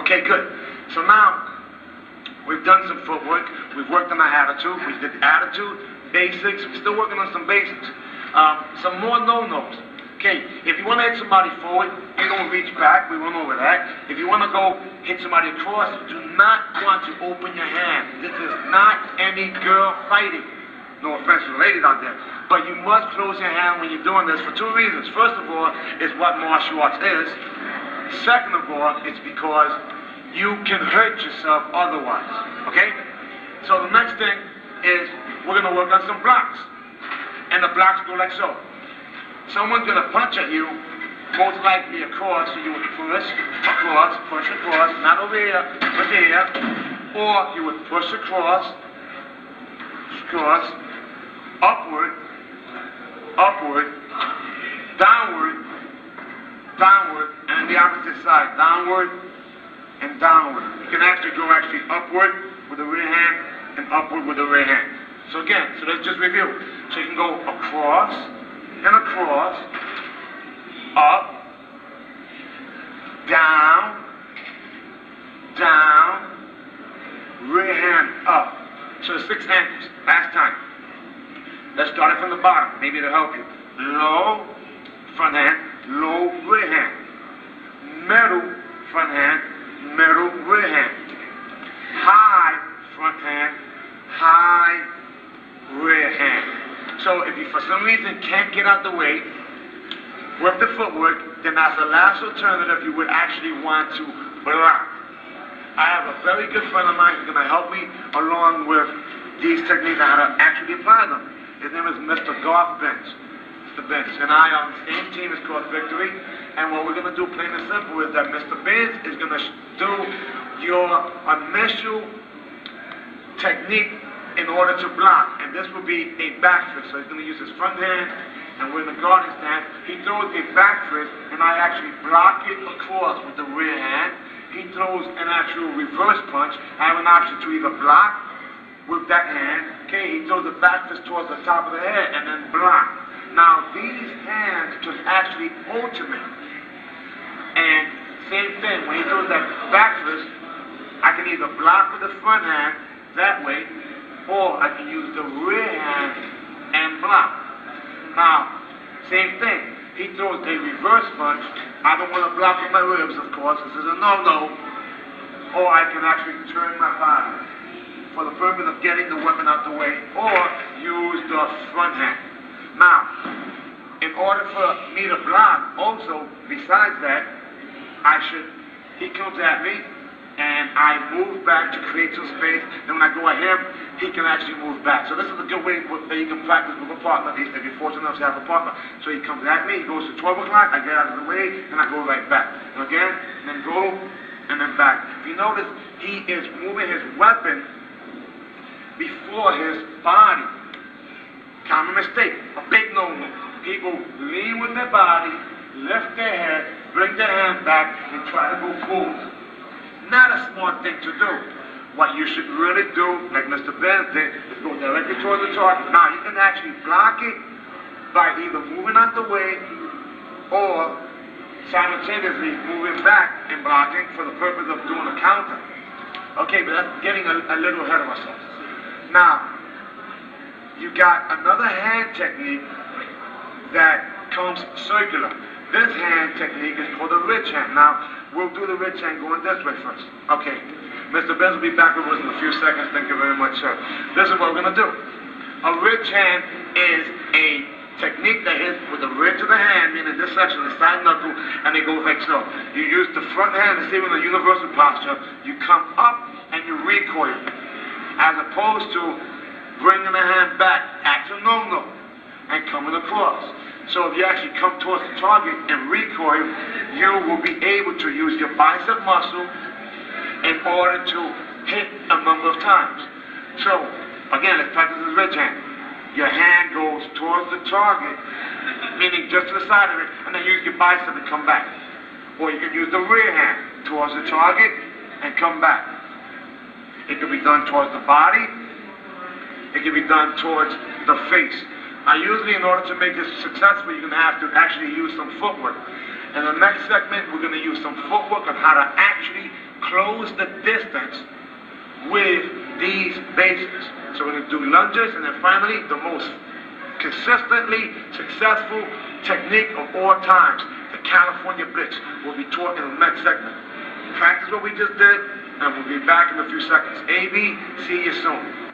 Okay, good. So now, we've done some footwork. We've worked on our attitude. We did attitude, basics. We're still working on some basics. Some more no-nos. Okay, if you want to hit somebody forward, you don't reach back. We went over that. If you want to go hit somebody across, you do not want to open your hand. This is not any girl fighting. No offense to the ladies out there. But you must close your hand when you're doing this for two reasons. First of all, it's what martial arts is. Second of all, it's because you can hurt yourself otherwise. Okay? So the next thing is we're going to work on some blocks. And the blocks go like so. Someone's going to punch at you, most likely across, so you would push across, not over here, but here. Or you would push across, upward, downward, and the opposite side, downward and downward. You can actually go upward with the rear hand and upward with the rear hand. So again, so let's just review. So you can go across and across, up, down, rear hand up. So 6 angles. Last time. Let's start it from the bottom. Maybe it'll help you. Low, front hand, low, rear hand. Middle, front hand, middle, rear hand. High, front hand, high, rear hand. So if you for some reason can't get out the way with the footwork, then as a last alternative, you would actually want to block. I have a very good friend of mine who's going to help me along with these techniques on how to actually apply them. His name is Mr. Garth Bench. Mr. Bench and I are on the same team as called Victory. And what we're going to do, plain and simple, is that Mr. Bench is going to do your initial technique in order to block. And this will be a back fist. So he's going to use his front hand, and we're in the guarding stance. He throws a back fist, and I actually block it across with the rear hand. He throws an actual reverse punch. I have an option to either block with that hand. Okay, he throws a back fist towards the top of the head and then block. Now these hands can actually ultimate. And same thing, when he throws that back fist, I can either block with the front hand that way, or I can use the rear hand and block. Now, same thing. He throws a reverse punch. I don't want to block with my ribs, of course. This is a no-no. Or I can actually turn my body for the purpose of getting the weapon out the way, or use the front hand. Now, in order for me to block, also, besides that, he comes at me, and I move back to create some space. Then when I go at him, he can actually move back. So this is a good way that you can practice with a partner if you're fortunate enough to have a partner. So he comes at me, he goes to 12 o'clock, I get out of the way, and I go right back. And again, and then go, and then back. If you notice, he is moving his weapon before his body. Common mistake, a big no-no. People lean with their body, lift their head, bring their hand back, and try to go forward. Not a smart thing to do. What you should really do, like Mr. Benz did, is go directly towards the target. Now, you can actually block it by either moving out the way or simultaneously moving back and blocking for the purpose of doing a counter. Okay, but that's getting a little ahead of ourselves. Now, you got another hand technique that comes circular. This hand technique is called a rich hand. Now, we'll do the rich hand going this way first. Okay. Mr. Benz will be back with us in a few seconds. Thank you very much, sir. This is what we're going to do. A rich hand is a technique that hits with the ridge of the hand, meaning this section, the side knuckle, and it goes like so. You use the front hand to stay in the universal posture. You come up and you recoil, as opposed to bringing the hand back at your no-no and coming across. So if you actually come towards the target and recoil, you will be able to use your bicep muscle in order to hit a number of times. So, again, let's practice this ridge hand. Your hand goes towards the target, meaning just to the side of it, and then use your bicep and come back. Or you can use the rear hand towards the target and come back. It can be done towards the body. It can be done towards the face. Now, usually in order to make this successful, you're going to have to actually use some footwork. In the next segment, we're going to use some footwork on how to actually close the distance with these bases. So we're going to do lunges, and then finally, the most consistently successful technique of all times, the California Blitz, will be taught in the next segment. Practice what we just did, and we'll be back in a few seconds. AB, see you soon.